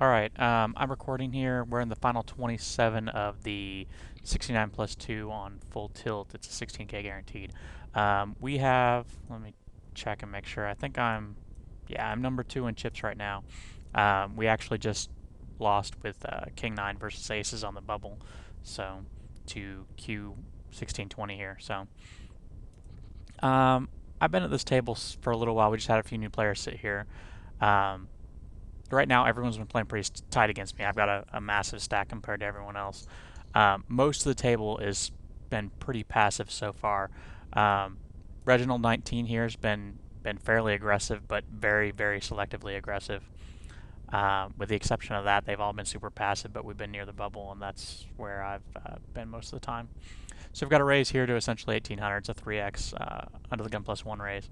Alright, I'm recording here. We're in the final 27 of the 69 plus 2 on full tilt. It's a 16K guaranteed. We have, let me check and make sure. Yeah, I'm number 2 in chips right now. We actually just lost with King 9 versus Aces on the bubble, so to Q1620 here. So, I've been at this table for a little while. We just had a few new players sit here. Um, right now everyone's been playing pretty tight against me. I've got a massive stack compared to everyone else. Most of the table has been pretty passive so far. Um, Reginald 19 here has been fairly aggressive, but very selectively aggressive. With the exception of that, they've all been super passive, but we've been near the bubble, and that's where I've been most of the time. So we've got a raise here to essentially 1800. It's a 3x under the gun plus 1 raise.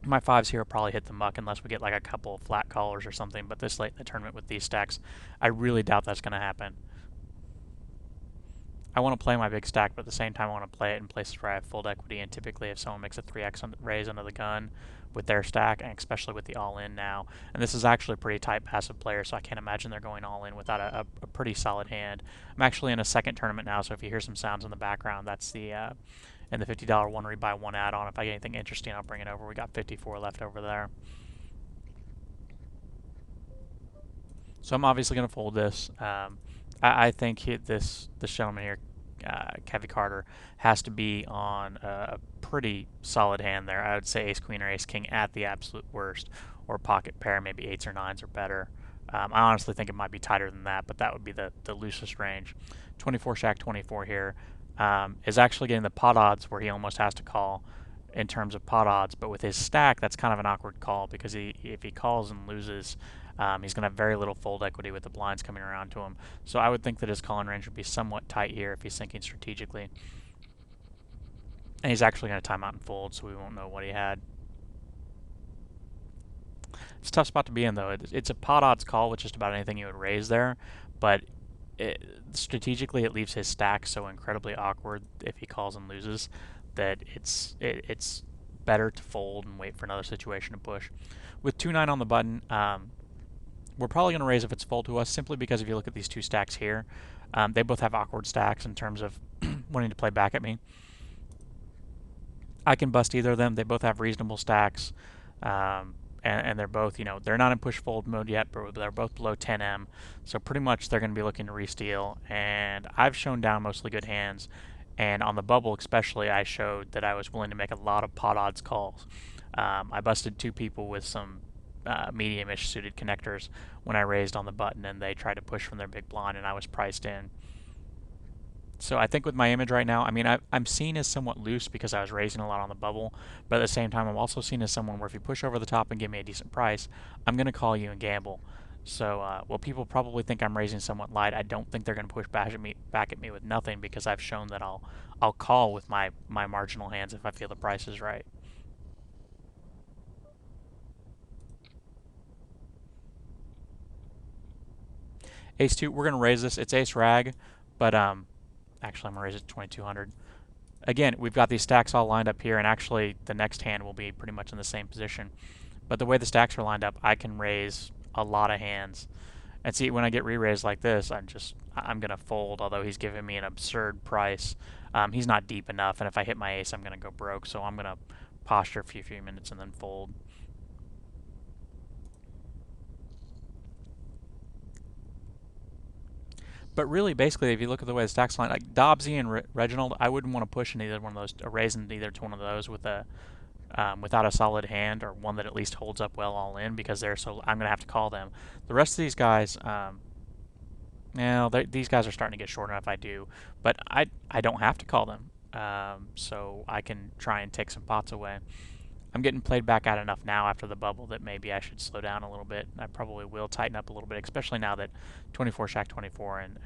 My fives here will probably hit the muck unless we get like a couple of flat callers or something, but this late in the tournament with these stacks, I really doubt that's going to happen. I want to play my big stack, but at the same time I want to play it in places where I have full equity, and typically if someone makes a 3x raise under the gun with their stack, and especially with the all-in now, and this is actually a pretty tight passive player, so I can't imagine they're going all-in without a pretty solid hand. I'm actually in a second tournament now, so if you hear some sounds in the background, that's the and the $50 one rebuy one add-on. If I get anything interesting, I'll bring it over. We got 54 left over there. So I'm obviously going to fold this. I think this gentleman here, Kevy Carter, has to be on a pretty solid hand there. I would say ace queen or ace king at the absolute worst, or pocket pair, maybe eights or nines or better. I honestly think it might be tighter than that, but that would be the loosest range. 24 shack 24 here is actually getting the pot odds where he almost has to call in terms of pot odds, but with his stack, that's kind of an awkward call because if he calls and loses, he's going to have very little fold equity with the blinds coming around to him. So I would think that his calling range would be somewhat tight here if he's thinking strategically. And he's actually going to time out and fold, so we won't know what he had. It's a tough spot to be in, though. It's a pot odds call with just about anything you would raise there, but strategically it leaves his stack so incredibly awkward if he calls and loses that it's better to fold and wait for another situation to push. With 2-9 on the button, we're probably going to raise if it's fold to us, simply because if you look at these two stacks here, they both have awkward stacks in terms of wanting to play back at me. I can bust either of them. They both have reasonable stacks. And they're both, they're not in push fold mode yet, but they're both below 10M. So pretty much they're going to be looking to re-steal. And I've shown down mostly good hands. And on the bubble especially, I showed that I was willing to make a lot of pot odds calls. I busted two people with some medium-ish suited connectors when I raised on the button, and they tried to push from their big blind, and I was priced in. So I think with my image right now, I mean, I'm seen as somewhat loose because I was raising a lot on the bubble, but at the same time, I'm also seen as someone where if you push over the top and give me a decent price, I'm going to call you and gamble. So, while people probably think I'm raising somewhat light, I don't think they're going to push back at me with nothing because I've shown that I'll call with my marginal hands if I feel the price is right. Ace 2, we're going to raise this. It's ace rag, but actually I'm going to raise it to 2200. Again, we've got these stacks all lined up here, and actually the next hand will be pretty much in the same position. But the way the stacks are lined up, I can raise a lot of hands. And see, when I get re-raised like this, I'm going to fold, although he's giving me an absurd price. He's not deep enough, and if I hit my ace, I'm going to go broke, so I'm going to posture for a few minutes and then fold. But really, basically, if you look at the way the stacks line, like Dobbsy and Reginald, I wouldn't want to push in either one of those, or raise in either to one of those with without a solid hand or one that at least holds up well all in, because I'm going to have to call them. The rest of these guys, these guys are starting to get short enough. I do, but I don't have to call them, so I can try and take some pots away. I'm getting played back out enough now after the bubble that maybe I should slow down a little bit. I probably will tighten up a little bit, especially now that 24 shack 24 and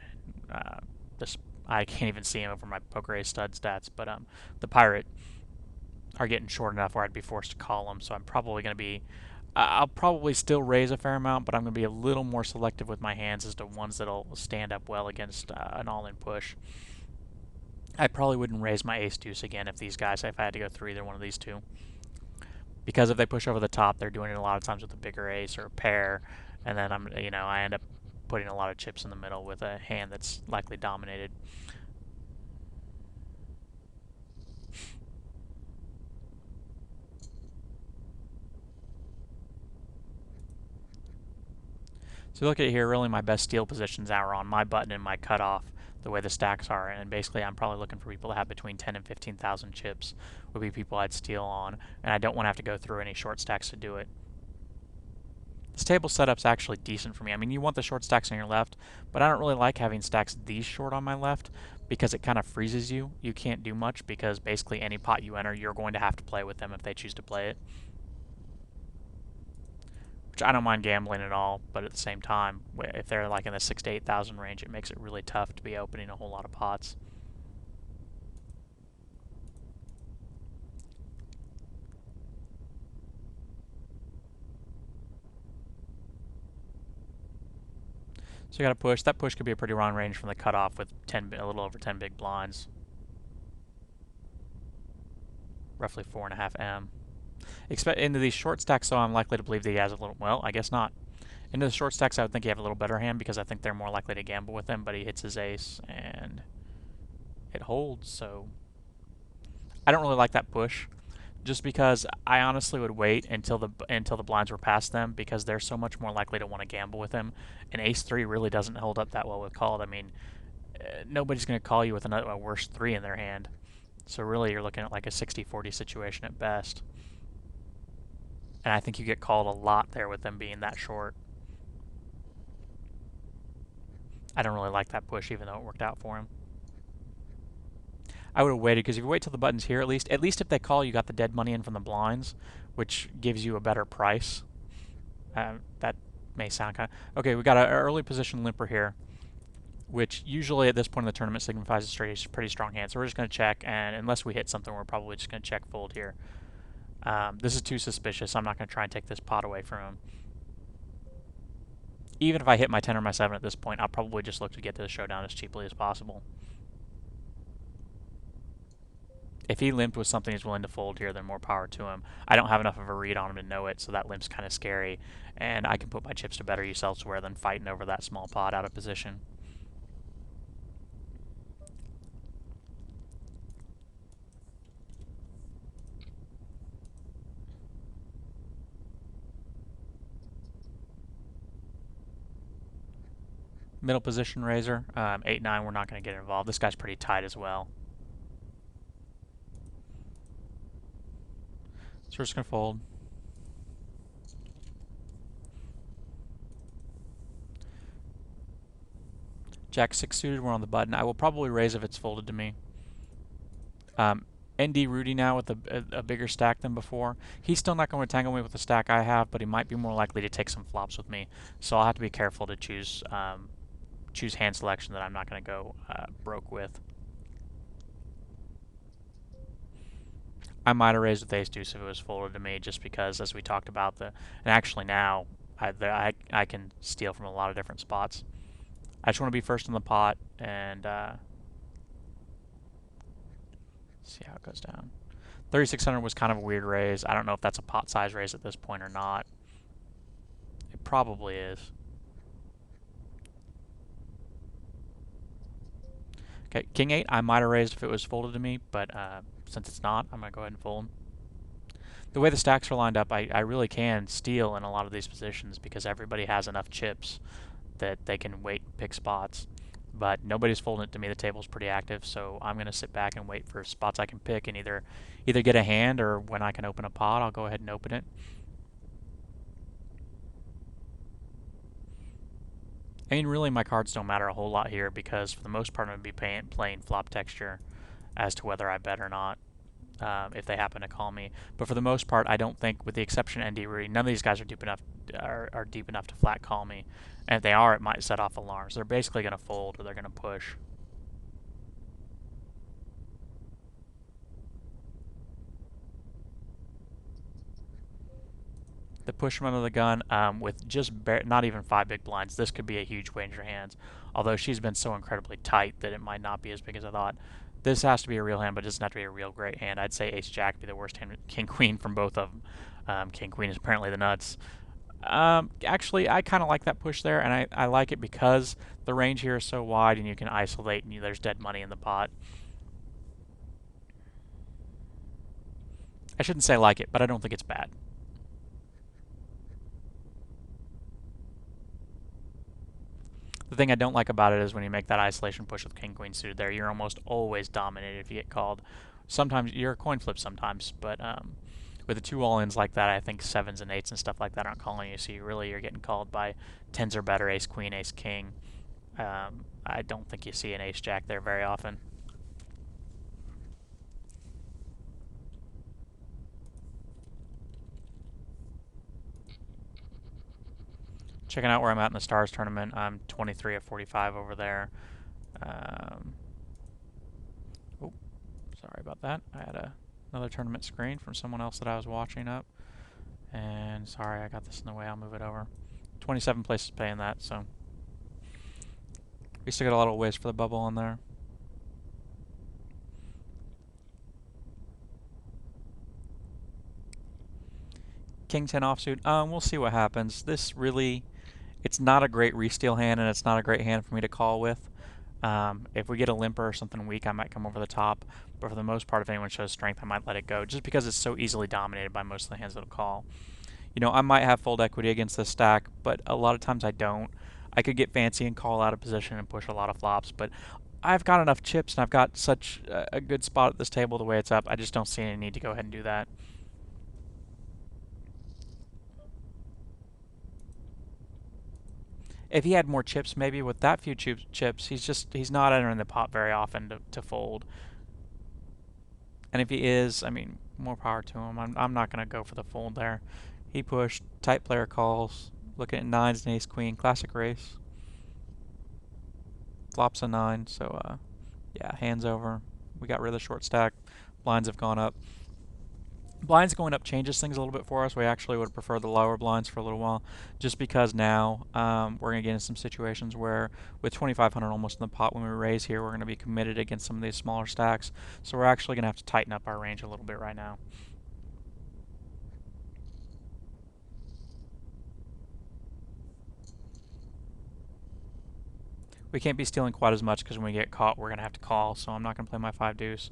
this, I can't even see him over my poker ace stud stats, but the pirate are getting short enough where I'd be forced to call them. So I'm probably going to be, I'll probably still raise a fair amount, but I'm going to be a little more selective with my hands as to ones that'll stand up well against an all-in push. I probably wouldn't raise my ace deuce again if I had to go through either one of these two. Because if they push over the top, they're doing it a lot of times with a bigger ace or a pair, and then I end up putting a lot of chips in the middle with a hand that's likely dominated. So look at here, really my best steal positions are on my button and my cutoff, the way the stacks are, and basically I'm probably looking for people to have between 10 and 15,000 chips would be people I'd steal on, and I don't want to have to go through any short stacks to do it. This table setup's actually decent for me. I mean, you want the short stacks on your left, but I don't really like having stacks these short on my left because it kind of freezes you. You can't do much because basically any pot you enter, you're going to have to play with them if they choose to play it. Which I don't mind gambling at all, but at the same time, if they're like in the 6,000 to 8,000 range, it makes it really tough to be opening a whole lot of pots. So you got to push. That push could be a pretty long range from the cutoff with a little over 10 big blinds. Roughly 4.5 M. Into these short stacks, though, I'm likely to believe that he has a little, well, I guess not. Into the short stacks, I would think he have a little better hand because I think they're more likely to gamble with him, but he hits his ace and it holds, so I don't really like that push. Just because I honestly would wait until the blinds were past them because they're so much more likely to want to gamble with him. And ace 3 really doesn't hold up that well with called. I mean, nobody's going to call you with a worse 3 in their hand. So really you're looking at like a 60-40 situation at best. And I think you get called a lot there with them being that short. I don't really like that push even though it worked out for him. I would have waited because if you wait till the button's here, at least if they call, you got the dead money in from the blinds, which gives you a better price. That may sound kind of... Okay, we got an early position limper here, which usually at this point in the tournament signifies a pretty strong hand. So we're just going to check, and unless we hit something, we're probably just going to check fold here. This is too suspicious. I'm not going to try and take this pot away from him. Even if I hit my 10 or my 7 at this point, I'll probably just look to get to the showdown as cheaply as possible. If he limped with something he's willing to fold here, then more power to him. I don't have enough of a read on him to know it, so that limp's kind of scary. And I can put my chips to better use elsewhere than fighting over that small pot out of position. Middle position raiser, 8-9, we're not going to get involved. This guy's pretty tight as well. So we're just going to fold. Jack 6 suited, we're on the button. I will probably raise if it's folded to me. ND Rudy now with a bigger stack than before. He's still not going to tangle me with the stack I have, but he might be more likely to take some flops with me. So I'll have to be careful to choose hand selection that I'm not going to go broke with. I might have raised with ace deuce if it was folded to me, just because, as we talked about, and actually now I can steal from a lot of different spots. I just want to be first in the pot and see how it goes down. 3,600 was kind of a weird raise. I don't know if that's a pot size raise at this point or not. It probably is. Okay, King 8 I might have raised if it was folded to me, but since it's not, I'm going to go ahead and fold. The way the stacks are lined up, I really can steal in a lot of these positions because everybody has enough chips that they can wait and pick spots. But nobody's folding it to me. The table's pretty active, so I'm going to sit back and wait for spots I can pick and either get a hand, or when I can open a pot, I'll go ahead and open it. I mean, really, my cards don't matter a whole lot here because for the most part, I'm going to be playing flop texture as to whether I bet or not, if they happen to call me. But for the most part, I don't think, with the exception of ND Rudy, none of these guys are deep enough to flat call me. And if they are, it might set off alarms. They're basically going to fold or they're going to push. The push from under the gun with just not even 5 big blinds. This could be a huge wager hands. Although she's been so incredibly tight that it might not be as big as I thought. This has to be a real hand, but it doesn't have to be a real great hand. I'd say Ace Jack be the worst hand. King Queen from both of them. King Queen is apparently the nuts. Actually, I kind of like that push there, and I like it because the range here is so wide and you can isolate and there's dead money in the pot. I shouldn't say like it, but I don't think it's bad. The thing I don't like about it is when you make that isolation push with king queen suited there, you're almost always dominated if you get called. Sometimes you're a coin flip sometimes, but with the two all-ins like that, I think sevens and eights and stuff like that aren't calling you, so you're getting called by tens or better, ace queen, ace king. I don't think you see an ace jack there very often. Checking out where I'm at in the Stars tournament, I'm 23 of 45 over there. Oh, sorry about that. I had another tournament screen from someone else that I was watching up. And sorry, I got this in the way. I'll move it over. 27 places paying that, so we still got a lot of ways for the bubble on there. King 10 offsuit. We'll see what happens. This really, it's not a great re-steal hand, and it's not a great hand for me to call with. If we get a limper or something weak, I might come over the top. But for the most part, if anyone shows strength, I might let it go, just because it's so easily dominated by most of the hands that'll call. You know, I might have fold equity against this stack, but a lot of times I don't. I could get fancy and call out of position and push a lot of flops, but I've got enough chips and I've got such a good spot at this table the way it's up. I just don't see any need to go ahead and do that. If he had more chips, maybe with that few chips, he's not entering the pot very often to fold. And if he is, I mean, more power to him. I'm not going to go for the fold there. He pushed, tight player calls, looking at nines and ace queen, classic race. Flops a nine, so yeah, hands over. We got rid of the short stack. Blinds have gone up. Blinds going up changes things a little bit for us. We actually would prefer the lower blinds for a little while, just because now we're going to get into some situations where with 2,500 almost in the pot when we raise here, we're going to be committed against some of these smaller stacks. So we're actually going to have to tighten up our range a little bit right now. We can't be stealing quite as much because when we get caught, we're going to have to call, so I'm not going to play my 5 deuce.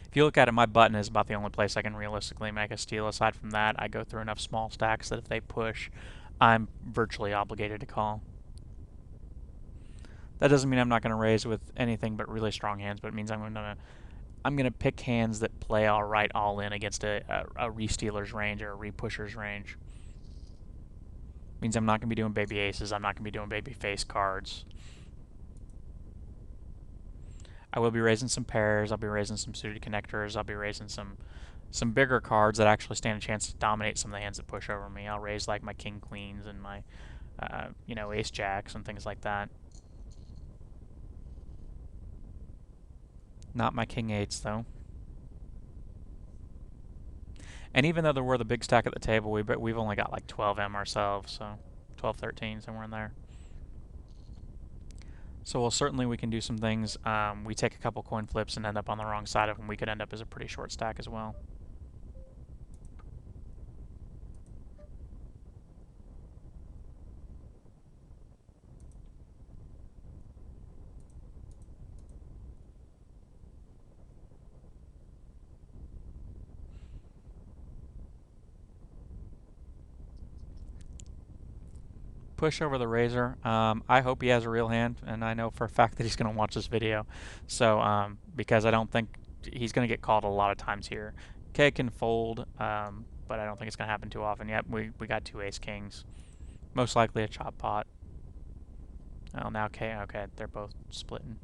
If you look at it, my button is about the only place I can realistically make a steal. Aside from that, I go through enough small stacks that if they push, I'm virtually obligated to call. That doesn't mean I'm not going to raise with anything but really strong hands, but it means I'm going to pick hands that play all right all in against a re-stealer's range or a re-pusher's range. It means I'm not going to be doing baby aces. I'm not going to be doing baby face cards. I will be raising some pairs. I'll be raising some suited connectors. I'll be raising some bigger cards that actually stand a chance to dominate some of the hands that push over me. I'll raise like my king queens and my ace jacks and things like that. Not my king eights though. And even though we're the big stack at the table, we've only got like 12M ourselves, so 12, 13, somewhere in there. So we can do some things. We take a couple coin flips and end up on the wrong side of them. We could end up as a pretty short stack as well. Push over the razor. I hope he has a real hand, and I know for a fact that he's going to watch this video. So, because I don't think he's going to get called a lot of times here. K can fold, but I don't think it's going to happen too often. Yep, we got 2 ace kings. Most likely a chop pot. Oh, now K. Okay, they're both splitting.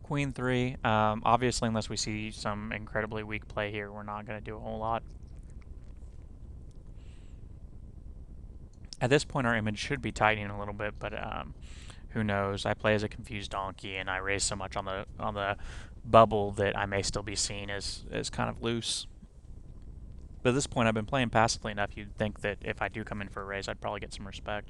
Queen 3, obviously unless we see some incredibly weak play here, we're not going to do a whole lot. At this point our image should be tightening a little bit, but who knows. I play as a confused donkey and I raise so much on the bubble that I may still be seen as kind of loose. But at this point I've been playing passively enough, you'd think that if I do come in for a raise I'd probably get some respect.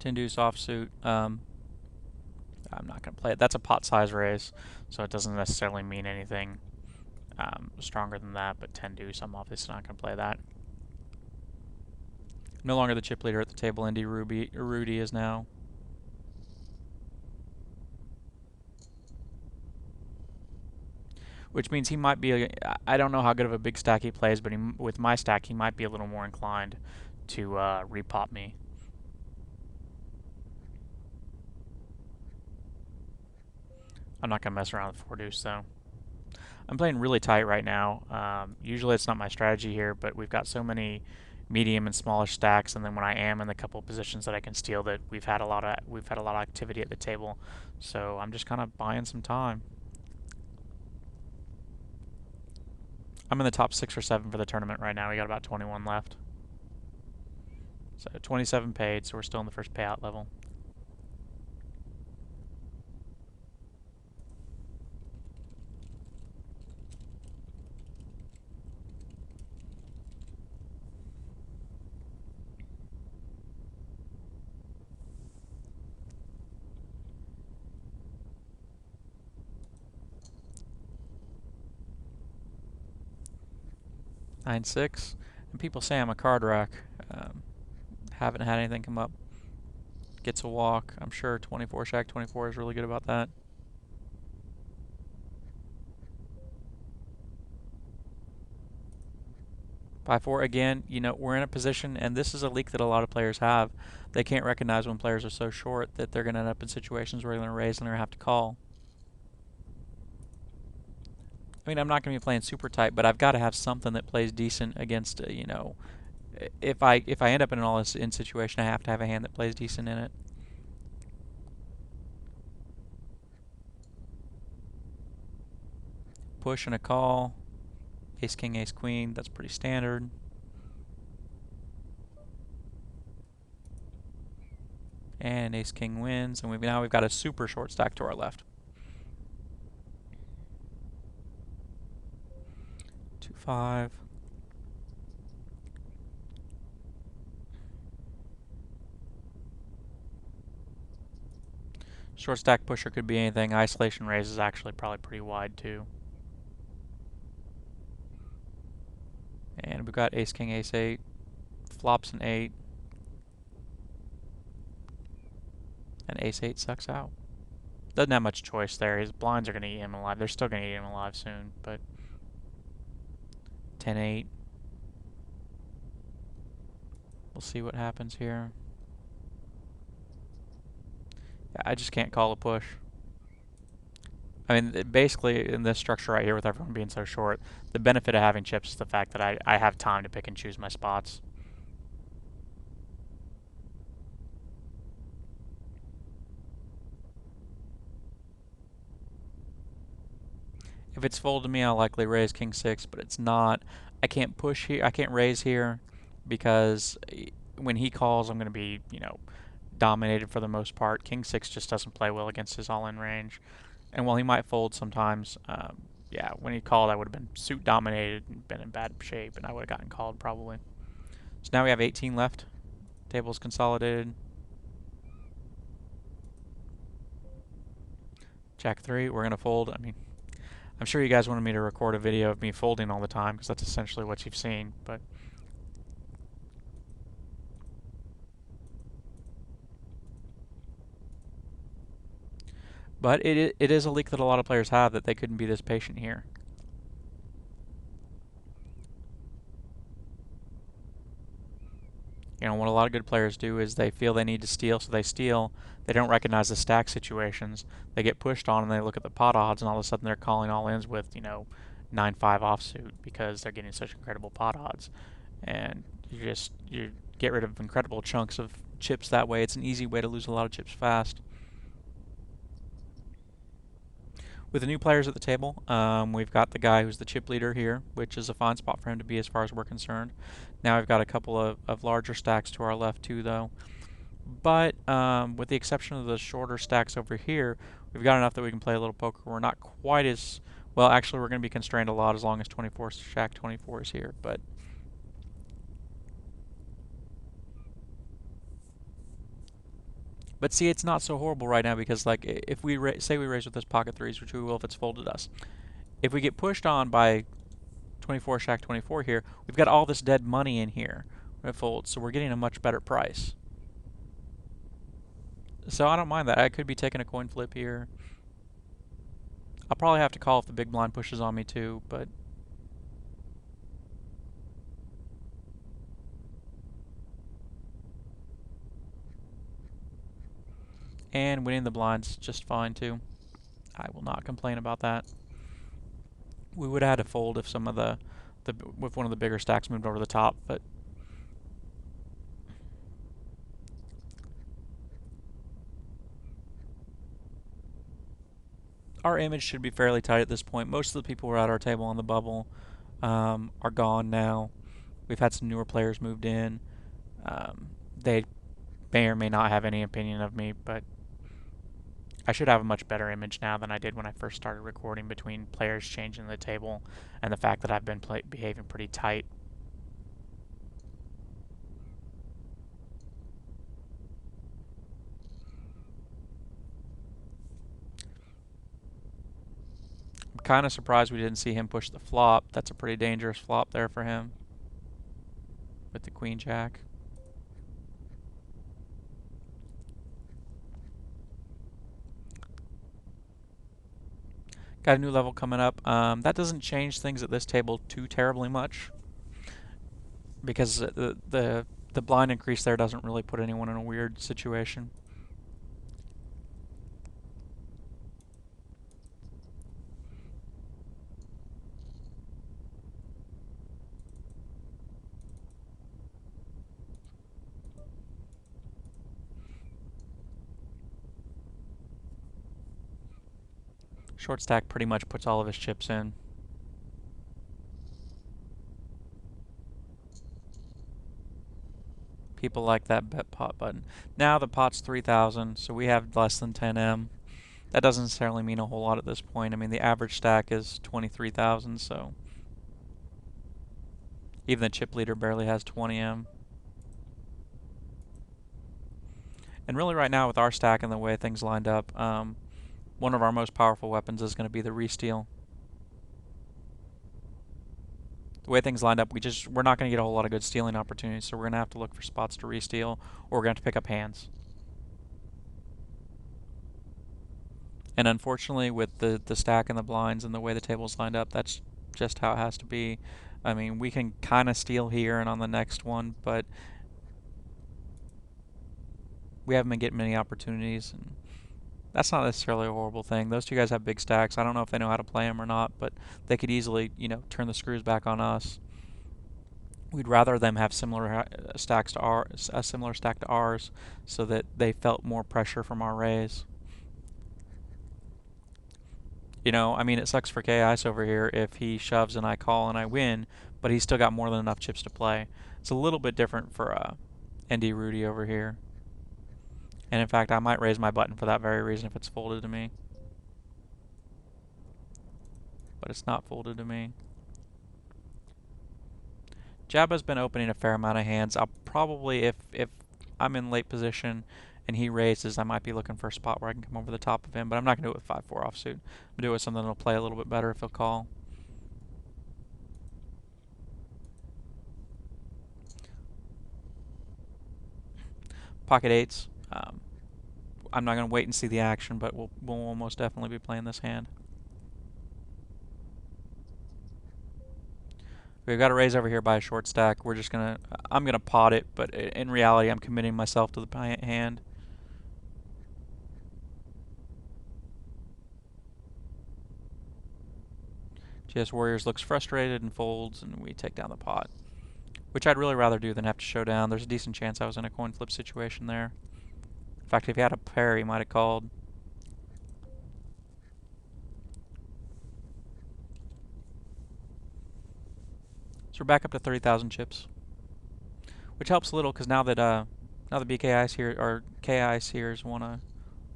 10 deuce offsuit. I'm not going to play it. That's a pot size raise, so it doesn't necessarily mean anything stronger than that, but 10 deuce, I'm obviously not going to play that. No longer the chip leader at the table. Rudy is now. Which means he might be, I don't know how good of a big stack he plays, but with my stack, he might be a little more inclined to repop me. I'm not going to mess around with 4 deuce, though. I'm playing really tight right now. Usually it's not my strategy here, but we've got so many medium and smaller stacks, and then when I am in the couple of positions that I can steal, that we've had a lot of activity at the table. So I'm just kind of buying some time. I'm in the top 6 or 7 for the tournament right now. We got about 21 left. So 27 paid, so we're still in the first payout level. Nine six, and people say I'm a card rack. Haven't had anything come up. Gets a walk. I'm sure 24 Shack 24 is really good about that. By 4 again, you know, we're in a position, and this is a leak that a lot of players have. They can't recognize when players are so short that they're going to end up in situations where they're going to raise and they're going to have to call. I mean, I'm not going to be playing super tight, but I've got to have something that plays decent against, you know, if I end up in an all-in situation, I have to have a hand that plays decent in it. Push and a call. Ace king, ace queen. That's pretty standard. And ace king wins, and now we've got a super short stack to our left. 2-5. Short stack pusher could be anything. Isolation raise is actually probably pretty wide too. And we've got ace king ace 8. Flops an 8. And ace 8 sucks out. Doesn't have much choice there. His blinds are going to eat him alive. They're still going to eat him alive soon, but 10-8. We'll see what happens here. Yeah, I just can't call a push. I mean, basically, in this structure right here, with everyone being so short, the benefit of having chips is the fact that I have time to pick and choose my spots. If it's fold to me, I'll likely raise king 6, but it's not. I can't push here. I can't raise here because when he calls, I'm going to be, you know, dominated for the most part. King 6 just doesn't play well against his all-in range. And while he might fold sometimes, yeah, when he called, I would have been suit dominated and been in bad shape, and I would have gotten called probably. So now we have 18 left. Table's consolidated. Jack 3, we're going to fold. I mean, I'm sure you guys wanted me to record a video of me folding all the time, because that's essentially what you've seen, but it is a leak that a lot of players have, that they couldn't be this patient here. You know, what a lot of good players do is they feel they need to steal, so they steal. They don't recognize the stack situations. They get pushed on, and they look at the pot odds, and all of a sudden they're calling all-ins with, you know, 9-5 offsuit because they're getting such incredible pot odds. And you get rid of incredible chunks of chips that way. It's an easy way to lose a lot of chips fast. With the new players at the table, we've got the guy who's the chip leader here, which is a fine spot for him to be as far as we're concerned. Now we've got a couple of larger stacks to our left too, though. But with the exception of the shorter stacks over here, we've got enough that we can play a little poker. We're not quite as well. Actually, we're going to be constrained a lot as long as 24 Shack 24 is here. But But see, it's not so horrible right now because, like, if we say we raise with this pocket threes, which we will if it's folded us, if we get pushed on by 24 Shack 24 here, we've got all this dead money in here when it folds, so we're getting a much better price. So I don't mind that. I could be taking a coin flip here. I'll probably have to call if the big blind pushes on me too, but and winning the blind's just fine too. I will not complain about that. We would have had to fold if some of the if one of the bigger stacks moved over the top, but our image should be fairly tight at this point. Most of the people who were at our table on the bubble are gone now. We've had some newer players moved in. They may or may not have any opinion of me, but I should have a much better image now than I did when I first started recording, between players changing the table and the fact that I've been behaving pretty tight. I'm kind of surprised we didn't see him push the flop. That's a pretty dangerous flop there for him with the queen jack. Got a new level coming up. That doesn't change things at this table too terribly much, because the blind increase there doesn't really put anyone in a weird situation. Short stack pretty much puts all of his chips in. People like that bet pot button. Now the pot's 3,000, so we have less than 10M. That doesn't necessarily mean a whole lot at this point. I mean, the average stack is 23,000, so even the chip leader barely has 20M. And really right now with our stack and the way things lined up, one of our most powerful weapons is going to be the re-steal. The way things lined up, we're not going to get a whole lot of good stealing opportunities, so we're going to have to look for spots to re-steal, or we're going to have to pick up hands. And unfortunately, with the stack and the blinds and the way the table's lined up, that's just how it has to be. I mean, we can kind of steal here and on the next one, but we haven't been getting many opportunities, and that's not necessarily a horrible thing. Those two guys have big stacks. I don't know if they know how to play them or not, but they could easily, turn the screws back on us. We'd rather them have similar stacks to a similar stack to ours, so that they felt more pressure from our raise. I mean, it sucks for K-Ice over here if he shoves and I call and I win, but he's still got more than enough chips to play. It's a little bit different for ND Rudy over here. And in fact, I might raise my button for that very reason if it's folded to me. But it's not folded to me. Jabba's been opening a fair amount of hands. I'll probably, if I'm in late position and he raises, I might be looking for a spot where I can come over the top of him, but I'm not going to do it with 5-4 offsuit. I'm going to do it with something that'll play a little bit better if he'll call. Pocket eights. I'm not going to wait and see the action, but we'll almost definitely be playing this hand. We've got to raise over here by a short stack. I'm going to pot it, but in reality, I'm committing myself to the hand. GS Warriors looks frustrated and folds, and we take down the pot, which I'd really rather do than have to show down. There's a decent chance I was in a coin flip situation there. In fact, if he had a pair, he might have called. So we're back up to 30,000 chips, which helps a little because now that the BKIs here or KIs here's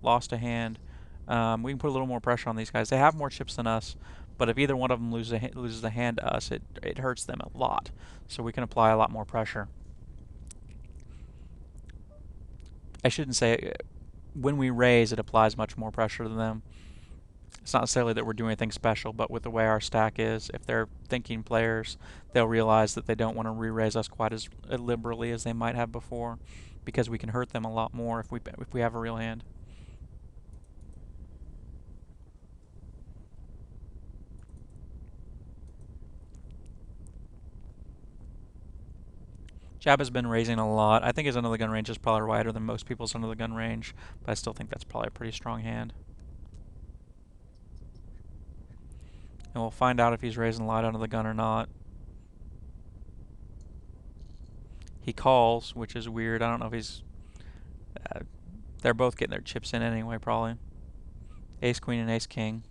lost a hand, we can put a little more pressure on these guys. They have more chips than us, but if either one of them loses a hand to us, it hurts them a lot. So we can apply a lot more pressure. I shouldn't say when we raise, it applies much more pressure to them. It's not necessarily that we're doing anything special, but with the way our stack is, if they're thinking players, they'll realize that they don't want to re-raise us quite as liberally as they might have before, because we can hurt them a lot more if we have a real hand. Jab has been raising a lot. I think his under the gun range is probably wider than most people's under the gun range, but I still think that's probably a pretty strong hand. And we'll find out if he's raising light under the gun or not. He calls, which is weird. I don't know if he's... they're both getting their chips in anyway, probably. Ace Queen and Ace King.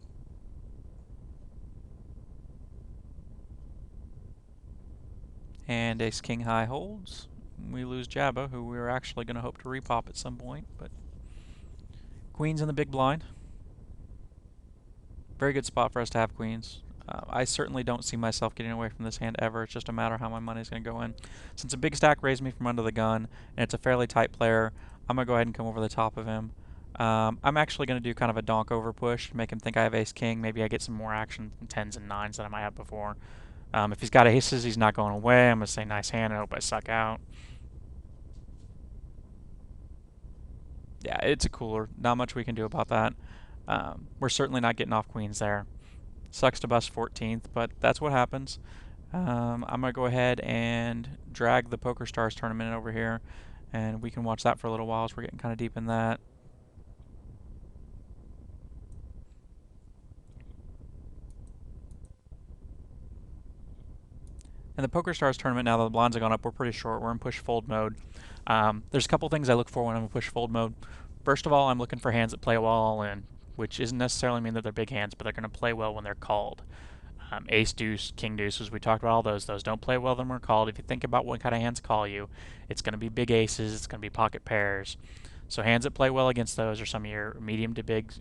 And Ace King high holds. We lose Jabba, who we were actually going to hope to repop at some point, but Queen's in the big blind. Very good spot for us to have queens. I certainly don't see myself getting away from this hand ever. It's just a matter of how my money's going to go in. Since a big stack raised me from under the gun, and it's a fairly tight player, I'm going to go ahead and come over the top of him. I'm actually going to do kind of a donk over push to make him think I have ace-king. Maybe I get some more action from 10s and 9s than I might have before. If he's got aces, he's not going away. I'm going to say nice hand and hope I suck out. Yeah, it's a cooler. Not much we can do about that. We're certainly not getting off queens there. Sucks to bust 14th, but that's what happens. I'm going to go ahead and drag the Poker Stars tournament over here, and we can watch that for a little while as we're getting kind of deep in that. In the Poker Stars tournament, now that the blinds have gone up, we're pretty short. We're in push-fold mode. There's a couple things I look for when I'm in push-fold mode. First of all, I'm looking for hands that play well all in, which isn't necessarily mean that they're big hands, but they're going to play well when they're called. Ace deuce, king deuce, as we talked about all those don't play well when we're called. If you think about what kind of hands call you, it's going to be big aces, it's going to be pocket pairs. So hands that play well against those are some of your medium to big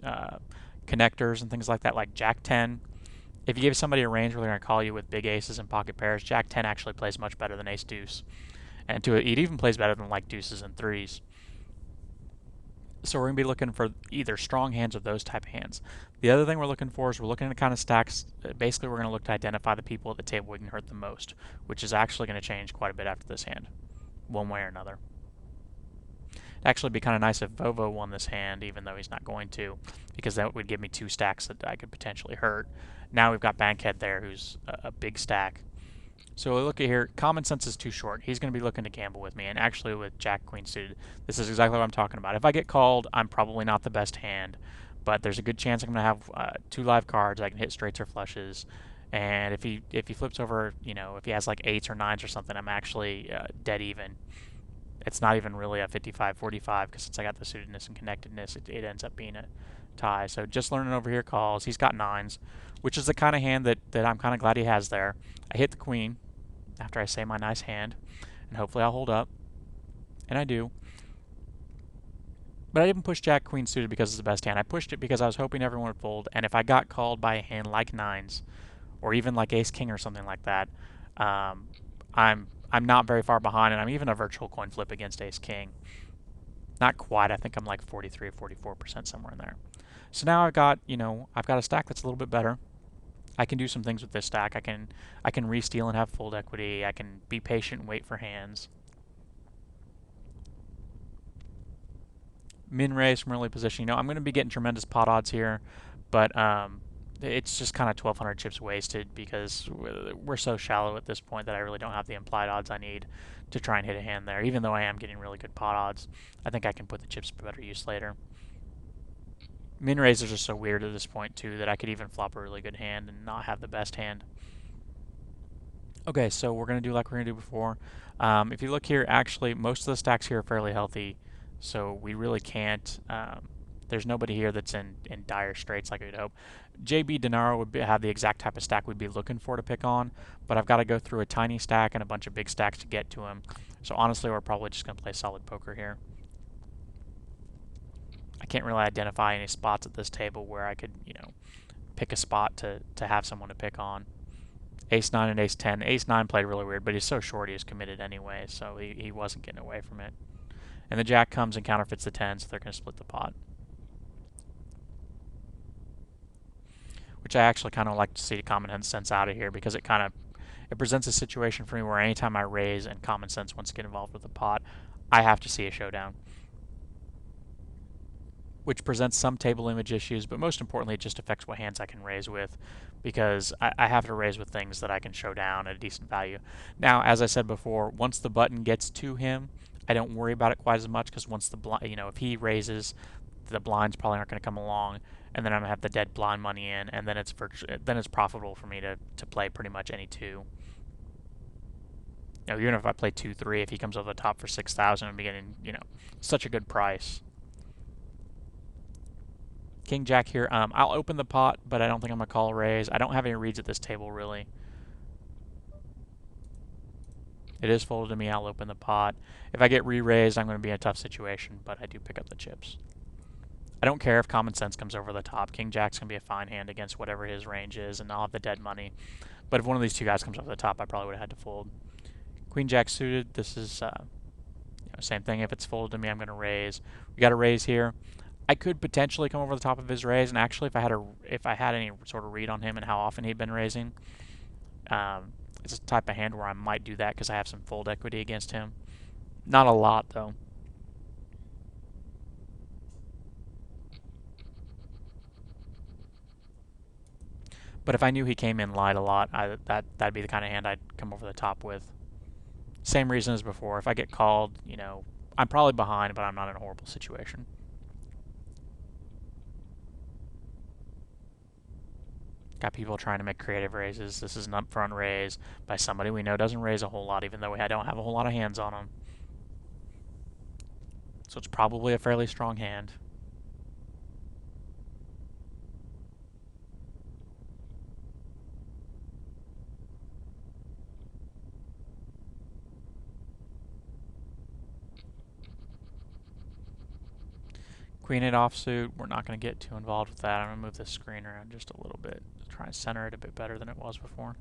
connectors and things like that, like Jack 10. If you give somebody a range where they're going to call you with big aces and pocket pairs, Jack 10 actually plays much better than Ace Deuce. And it even plays better than like deuces and threes. So we're going to be looking for either strong hands or those type of hands. The other thing we're looking for is we're looking at kind of stacks. Basically, we're going to look to identify the people at the table we can hurt the most, which is actually going to change quite a bit after this hand, one way or another. It'd actually be kind of nice if Vovo won this hand, even though he's not going to, because that would give me two stacks that I could potentially hurt. Now we've got Bankhead there, who's a big stack. So we look at here, common sense is too short. He's going to be looking to gamble with me, and actually with Jack Queen suited, this is exactly what I'm talking about. If I get called, I'm probably not the best hand, but there's a good chance I'm going to have two live cards. I can hit straights or flushes, and if he flips over, if he has like 8s or 9s or something, I'm actually dead even. It's not even really a 55-45 because since I got the suitedness and connectedness, it ends up being a tie. So just learning over here calls. He's got 9s, which is the kind of hand that I'm kind of glad he has there. I hit the queen after I say my nice hand, and hopefully I'll hold up. And I do. But I didn't push Jack Queen suited because it's the best hand. I pushed it because I was hoping everyone would fold, and if I got called by a hand like 9s, or even like Ace King or something like that, I'm not very far behind, and I'm even a virtual coin flip against Ace King. Not quite. I think I'm like 43 or 44% somewhere in there. So now I've got a stack that's a little bit better. I can do some things with this stack. I can re-steal and have fold equity. I can be patient and wait for hands. Min raise from early position. I'm going to be getting tremendous pot odds here, but it's just kind of 1,200 chips wasted because we're so shallow at this point that I really don't have the implied odds I need to try and hit a hand there. Even though I am getting really good pot odds, I think I can put the chips to better use later. Min raises are so weird at this point too that I could even flop a really good hand and not have the best hand. Okay, so we're going to do like we're going to do before. If you look here, actually most of the stacks here are fairly healthy, so we really can't... there's nobody here that's in dire straits like we'd hope. JB Denaro would have the exact type of stack we'd be looking for to pick on, but I've got to go through a tiny stack and a bunch of big stacks to get to him. So honestly, we're probably just going to play solid poker here. I can't really identify any spots at this table where I could, pick a spot to have someone to pick on. Ace-9 and Ace-10. Ace-9 played really weird, but he's so short he was committed anyway, so he wasn't getting away from it. And the jack comes and counterfeits the 10, so they're going to split the pot. Which I actually kind of like to see common sense out of here, because it presents a situation for me where anytime I raise and common sense wants to get involved with the pot, I have to see a showdown. Which presents some table image issues, but most importantly, it just affects what hands I can raise with, because I have to raise with things that I can show down at a decent value. Now, as I said before, once the button gets to him, I don't worry about it quite as much, because once the blind, if he raises, the blinds probably aren't going to come along, and then I'm going to have the dead blind money in, and then it's profitable for me to play pretty much any two. Even if I play 2-3, if he comes over the top for 6,000, I'm getting such a good price. King Jack here. I'll open the pot, but I don't think I'm going to call a raise. I don't have any reads at this table, really. It is folded to me. I'll open the pot. If I get re-raised, I'm going to be in a tough situation, but I do pick up the chips. I don't care if common sense comes over the top. King Jack's going to be a fine hand against whatever his range is, and I'll have the dead money. But if one of these two guys comes over the top, I probably would have had to fold. Queen Jack suited. This is same thing. If it's folded to me, I'm going to raise. We got a raise here. I could potentially come over the top of his raise, and actually, if I had any sort of read on him and how often he'd been raising, it's a type of hand where I might do that because I have some fold equity against him. Not a lot, though. But if I knew he came in light a lot, that'd be the kind of hand I'd come over the top with. Same reason as before. If I get called, I'm probably behind, but I'm not in a horrible situation. Got people trying to make creative raises. This is an upfront raise by somebody we know doesn't raise a whole lot, even though I don't have a whole lot of hands on them. So it's probably a fairly strong hand. Queen 8 offsuit, we're not going to get too involved with that. I'm going to move this screen around just a little bit to try and center it a bit better than it was before.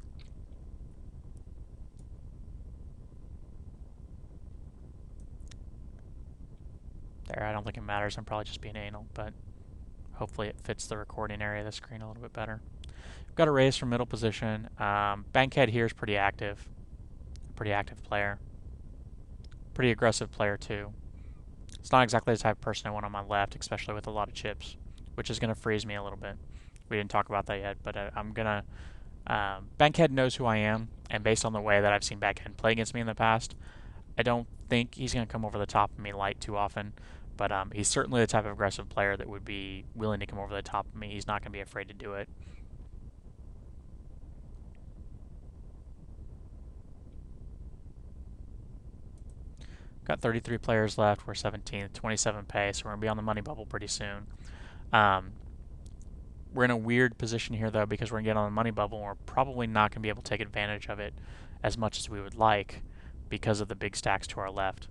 There, I don't think it matters. I'm probably just being anal, but hopefully it fits the recording area of the screen a little bit better. We've got a raise from middle position. Bankhead here is pretty active. Pretty active player. Pretty aggressive player, too. It's not exactly the type of person I want on my left, especially with a lot of chips, which is going to freeze me a little bit. We didn't talk about that yet, but I'm going to... Bankhead knows who I am, and based on the way that I've seen Bankhead play against me in the past, I don't think he's going to come over the top of me light too often, but he's certainly the type of aggressive player that would be willing to come over the top of me. He's not going to be afraid to do it. Got 33 players left. We're 17th, 27 pay, so we're going to be on the money bubble pretty soon. We're in a weird position here, though, because we're going to get on the money bubble, and we're probably not going to be able to take advantage of it as much as we would like because of the big stacks to our left.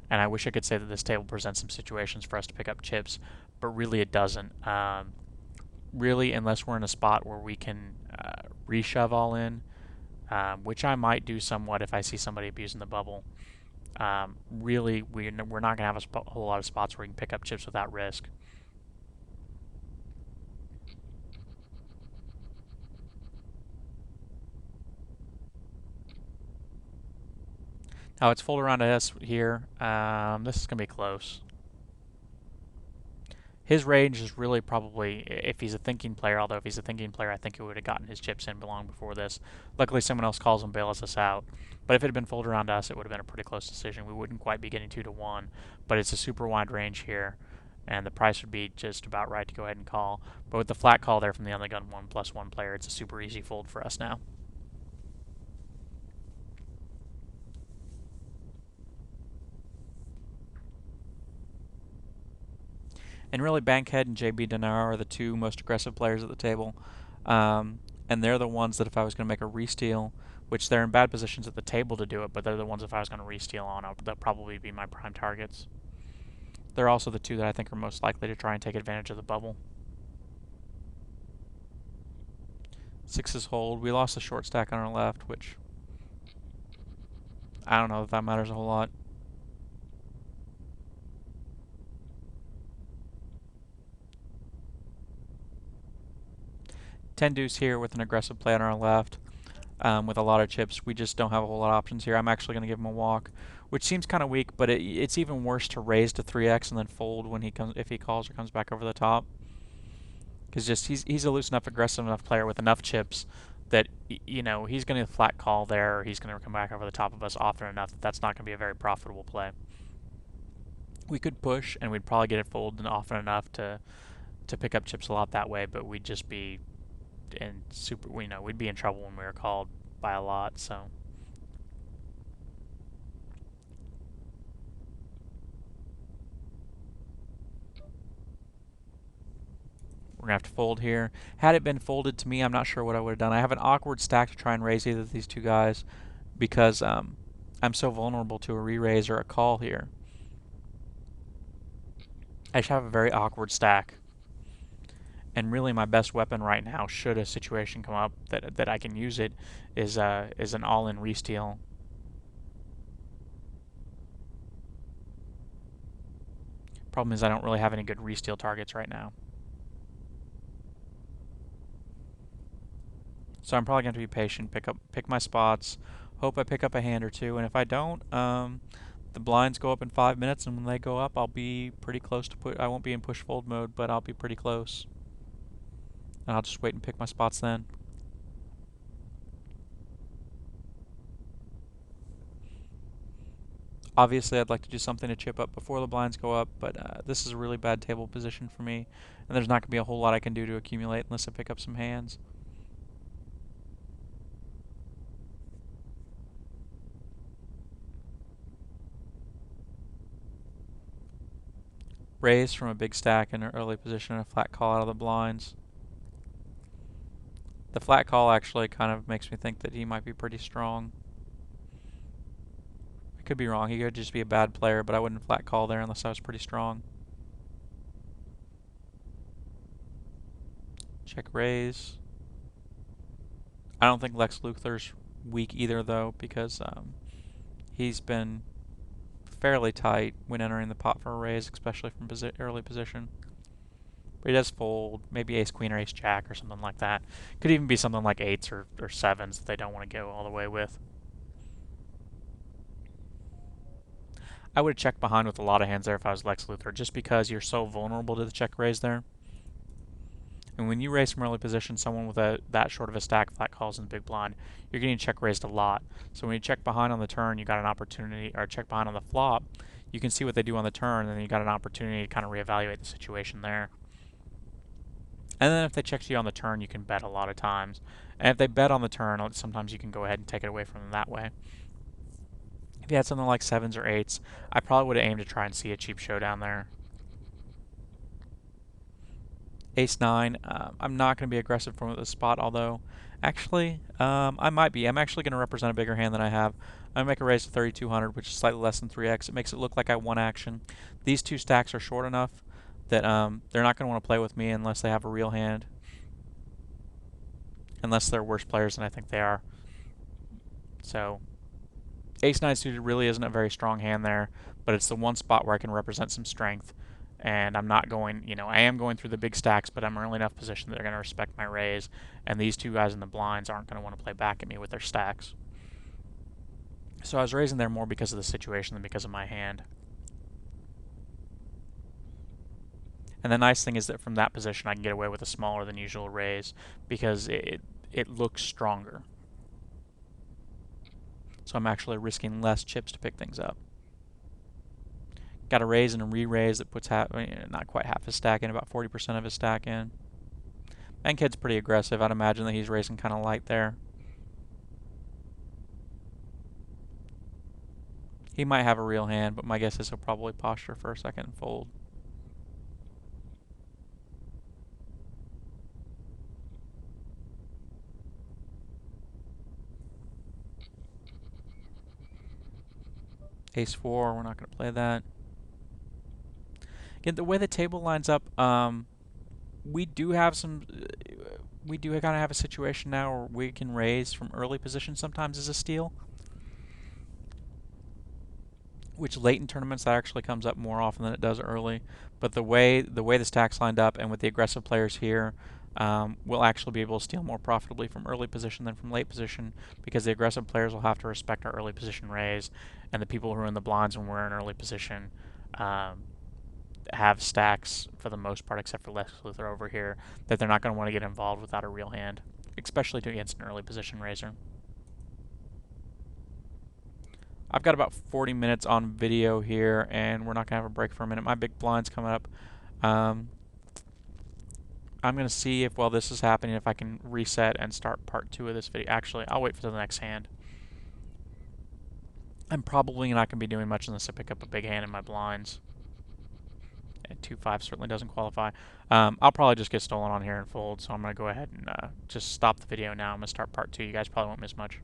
And I wish I could say that this table presents some situations for us to pick up chips, but really it doesn't. Really, unless we're in a spot where we can reshove all in, which I might do somewhat if I see somebody abusing the bubble. Really, we're not going to have a whole lot of spots where we can pick up chips without risk. Now it's folded around to us here. This is going to be close. His range is really probably, if he's a thinking player, although if he's a thinking player, I think he would have gotten his chips in long before this. Luckily, someone else calls and bails us out. But if it had been folded around to us, it would have been a pretty close decision. We wouldn't quite be getting 2-1, but it's a super wide range here, and the price would be just about right to go ahead and call. But with the flat call there from the on the gun 1+1 player, it's a super easy fold for us now. And really, Bankhead and JB Denaro are the two most aggressive players at the table. And they're the ones that if I was going to make a re-steal, which they're in bad positions at the table to do it, but they're the ones if I was going to re-steal on, they'll probably be my prime targets. They're also the two that I think are most likely to try and take advantage of the bubble. Sixes hold. We lost the short stack on our left, which I don't know if that matters a whole lot. 10 deuce here with an aggressive play on our left. With a lot of chips, we just don't have a whole lot of options here. I'm actually going to give him a walk, which seems kind of weak, but it's even worse to raise to 3x and then fold when he comes if he calls or comes back over the top. Because just he's a loose enough, aggressive enough player with enough chips that you know he's going to flat call there, or he's going to come back over the top of us often enough that that's not going to be a very profitable play. We could push, and we'd probably get it folded often enough to pick up chips a lot that way, but we'd just be in we'd be in trouble when we were called by a lot. So we're gonna have to fold here. Had it been folded to me, I'm not sure what I would have done. I have an awkward stack to try and raise either of these two guys because I'm so vulnerable to a re-raise or a call here. I just have a very awkward stack. And really my best weapon right now, should a situation come up that I can use it, is an all-in re-steal. Problem is I don't really have any good re-steal targets right now. So I'm probably going to be patient, pick my spots, hope I pick up a hand or two, and if I don't, the blinds go up in 5 minutes, and when they go up, I'll be pretty close to I won't be in push fold mode, but I'll be pretty close. And I'll just wait and pick my spots then. Obviously, I'd like to do something to chip up before the blinds go up, but this is a really bad table position for me, and there's not going to be a whole lot I can do to accumulate unless I pick up some hands. Raise from a big stack in an early position and a flat call out of the blinds. The flat call actually kind of makes me think that he might be pretty strong. I could be wrong. He could just be a bad player, but I wouldn't flat call there unless I was pretty strong. Check raise. I don't think Lex Luthor's weak either, though, because he's been fairly tight when entering the pot for a raise, especially from early position. But he does fold, maybe ace queen or ace jack or something like that. Could even be something like eights or sevens that they don't want to go all the way with. I would have checked behind with a lot of hands there if I was Lex Luthor, just because you're so vulnerable to the check raise there. And when you raise from early position, someone with that short of a stack flat calls in the big blind, you're getting check raised a lot. So when you check behind on the turn, you got an opportunity, or check behind on the flop, you can see what they do on the turn, and then you got an opportunity to kind of reevaluate the situation there. And then if they check to you on the turn, you can bet a lot of times. And if they bet on the turn, sometimes you can go ahead and take it away from them that way. If you had something like sevens or eights, I probably would have aimed to try and see a cheap showdown there. Ace 9, I'm not going to be aggressive from this spot, although actually I might be. I'm actually going to represent a bigger hand than I have. I'm going to make a raise to 3,200, which is slightly less than 3x. It makes it look like I won action. These two stacks are short enough that they're not going to want to play with me unless they have a real hand. Unless they're worse players than I think they are. So Ace 9 suited really isn't a very strong hand there, but it's the one spot where I can represent some strength. And I'm not going, I am going through the big stacks, but I'm in early enough position that they're going to respect my raise, and these two guys in the blinds aren't going to want to play back at me with their stacks. So I was raising there more because of the situation than because of my hand. And the nice thing is that from that position I can get away with a smaller than usual raise because it looks stronger. So I'm actually risking less chips to pick things up. Got a raise and a re-raise that puts not quite half his stack in, about 40% of his stack in. Bankhead's pretty aggressive. I'd imagine that he's raising kind of light there. He might have a real hand, but my guess is he'll probably posture for a second and fold. Ace 4, we're not going to play that. Again, the way the table lines up, we do kind of have a situation now where we can raise from early position sometimes as a steal. which late in tournaments that actually comes up more often than it does early. But the way the stacks lined up and with the aggressive players here, we'll actually be able to steal more profitably from early position than from late position, because the aggressive players will have to respect our early position raise, and the people who are in the blinds when we're in early position have stacks for the most part, except for Lex Luthor over here, that they're not going to want to get involved without a real hand, especially against an early position raiser. I've got about 40 minutes on video here, and we're not going to have a break for a minute. My big blind's coming up. I'm going to see if, while this is happening, if I can reset and start part 2 of this video. Actually, I'll wait for the next hand. I'm probably not going to be doing much unless I pick up a big hand in my blinds. And 2-5 certainly doesn't qualify. I'll probably just get stolen on here and fold, so I'm going to go ahead and just stop the video now. I'm going to start part 2. You guys probably won't miss much.